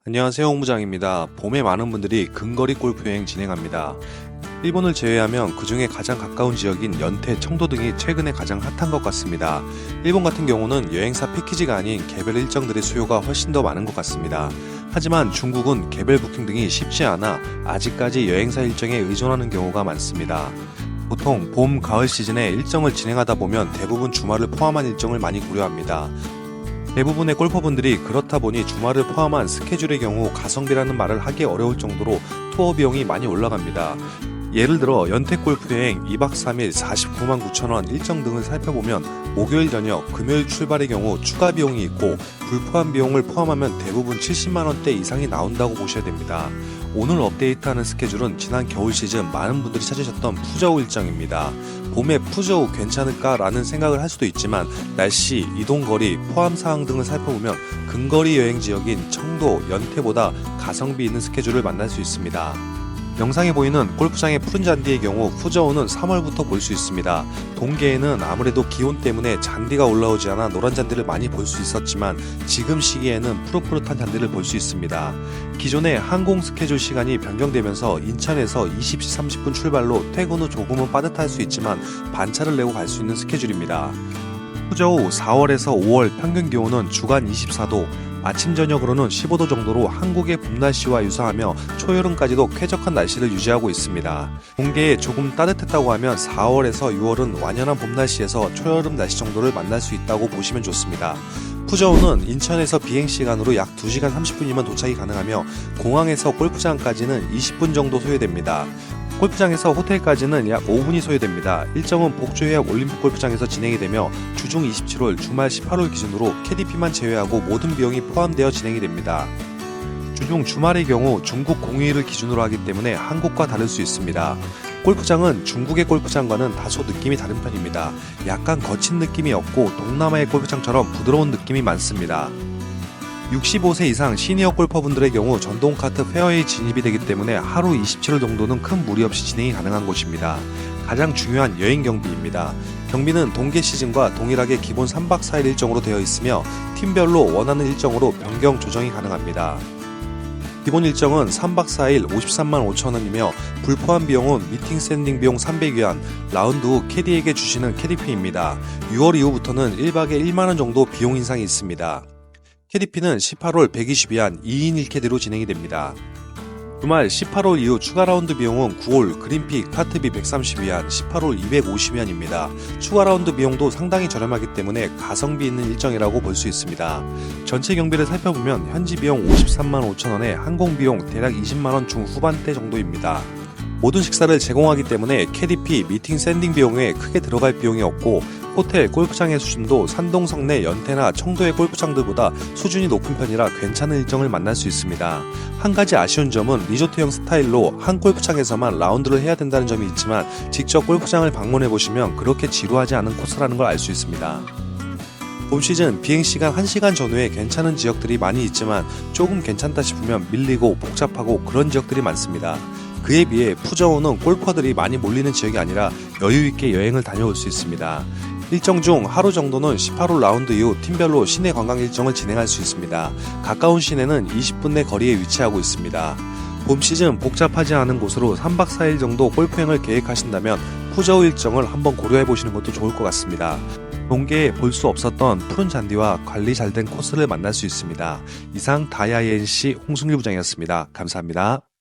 안녕하세요, 홍부장입니다. 봄에 많은 분들이 근거리 골프 여행 진행합니다. 일본을 제외하면 그 중에 가장 가까운 지역인 연태, 청도 등이 최근에 가장 핫한 것 같습니다. 일본 같은 경우는 여행사 패키지가 아닌 개별 일정들의 수요가 훨씬 더 많은 것 같습니다. 하지만 중국은 개별 부킹 등이 쉽지 않아 아직까지 여행사 일정에 의존하는 경우가 많습니다. 보통 봄, 가을 시즌에 일정을 진행하다 보면 대부분 주말을 포함한 일정을 많이 고려합니다. 대부분의 골퍼분들이 그렇다 보니 주말을 포함한 스케줄의 경우 가성비라는 말을 하기 어려울 정도로 투어 비용이 많이 올라갑니다. 예를 들어 연택골프 여행 2박 3일 49만 9천원 일정 등을 살펴보면 목요일 저녁, 금요일 출발의 경우 추가 비용이 있고 불포함 비용을 포함하면 대부분 70만원대 이상이 나온다고 보셔야 됩니다. 오늘 업데이트하는 스케줄은 지난 겨울 시즌 많은 분들이 찾으셨던 푸저우 일정입니다. 봄에 푸저우 괜찮을까 라는 생각을 할 수도 있지만 날씨, 이동거리, 포함사항 등을 살펴보면 근거리 여행 지역인 청도, 연태보다 가성비 있는 스케줄을 만날 수 있습니다. 영상에 보이는 골프장의 푸른 잔디의 경우 푸저우는 3월부터 볼 수 있습니다. 동계에는 아무래도 기온 때문에 잔디가 올라오지 않아 노란 잔디를 많이 볼 수 있었지만 지금 시기에는 푸릇푸릇한 잔디를 볼 수 있습니다. 기존의 항공 스케줄 시간이 변경되면서 인천에서 20시 30분 출발로 퇴근 후 조금은 빠듯할 수 있지만 반차를 내고 갈 수 있는 스케줄입니다. 푸저우 4월에서 5월 평균 기온은 주간 24도, 아침 저녁으로는 15도 정도로 한국의 봄 날씨와 유사하며 초여름까지도 쾌적한 날씨를 유지하고 있습니다. 동계에 조금 따뜻했다고 하면 4월에서 6월은 완연한 봄 날씨에서 초여름 날씨 정도를 만날 수 있다고 보시면 좋습니다. 푸저우는 인천에서 비행시간으로 약 2시간 30분이면 도착이 가능하며 공항에서 골프장까지는 20분 정도 소요됩니다. 골프장에서 호텔까지는 약 5분이 소요됩니다. 일정은 복조해역 올림픽 골프장에서 진행이 되며 주중 27월, 주말 18월 기준으로 KDP만 제외하고 모든 비용이 포함되어 진행이 됩니다. 주중 주말의 경우 중국 공휴일을 기준으로 하기 때문에 한국과 다를 수 있습니다. 골프장은 중국의 골프장과는 다소 느낌이 다른 편입니다. 약간 거친 느낌이 없고 동남아의 골프장처럼 부드러운 느낌이 많습니다. 65세 이상 시니어 골퍼분들의 경우 전동 카트 페어웨이 진입이 되기 때문에 하루 27일 정도는 큰 무리 없이 진행이 가능한 곳입니다. 가장 중요한 여행 경비입니다. 경비는 동계 시즌과 동일하게 기본 3박 4일 일정으로 되어 있으며 팀별로 원하는 일정으로 변경 조정이 가능합니다. 기본 일정은 3박 4일 53만 5천원이며 불포함 비용은 미팅 샌딩 비용 300위안, 라운드 후 캐디에게 주시는 캐디피입니다. 6월 이후부터는 1박에 1만원 정도 비용 인상이 있습니다. 캐디피는 18홀 120위안 2인 1캐디로 진행이 됩니다. 주말 18홀 이후 추가 라운드 비용은 9홀 그린피 카트비 130위안 18홀 250위안입니다. 추가 라운드 비용도 상당히 저렴하기 때문에 가성비 있는 일정이라고 볼 수 있습니다. 전체 경비를 살펴보면 현지 비용 53만 5천원에 항공 비용 대략 20만원 중후반대 정도입니다. 모든 식사를 제공하기 때문에 캐디피, 미팅 샌딩 비용에 크게 들어갈 비용이 없고 호텔, 골프장의 수준도 산동, 성내, 연태나 청도의 골프장들보다 수준이 높은 편이라 괜찮은 일정을 만날 수 있습니다. 한 가지 아쉬운 점은 리조트형 스타일로 한 골프장에서만 라운드를 해야 된다는 점이 있지만 직접 골프장을 방문해보시면 그렇게 지루하지 않은 코스라는 걸 알 수 있습니다. 봄 시즌 비행시간 1시간 전후에 괜찮은 지역들이 많이 있지만 조금 괜찮다 싶으면 밀리고 복잡하고 그런 지역들이 많습니다. 그에 비해 푸저우는 골퍼들이 많이 몰리는 지역이 아니라 여유있게 여행을 다녀올 수 있습니다. 일정 중 하루 정도는 18홀 라운드 이후 팀별로 시내 관광 일정을 진행할 수 있습니다. 가까운 시내는 20분 내 거리에 위치하고 있습니다. 봄 시즌 복잡하지 않은 곳으로 3박 4일 정도 골프여행을 계획하신다면 푸저우 일정을 한번 고려해보시는 것도 좋을 것 같습니다. 동계에 볼 수 없었던 푸른 잔디와 관리 잘 된 코스를 만날 수 있습니다. 이상 다이아이NC 홍승일 부장이었습니다. 감사합니다.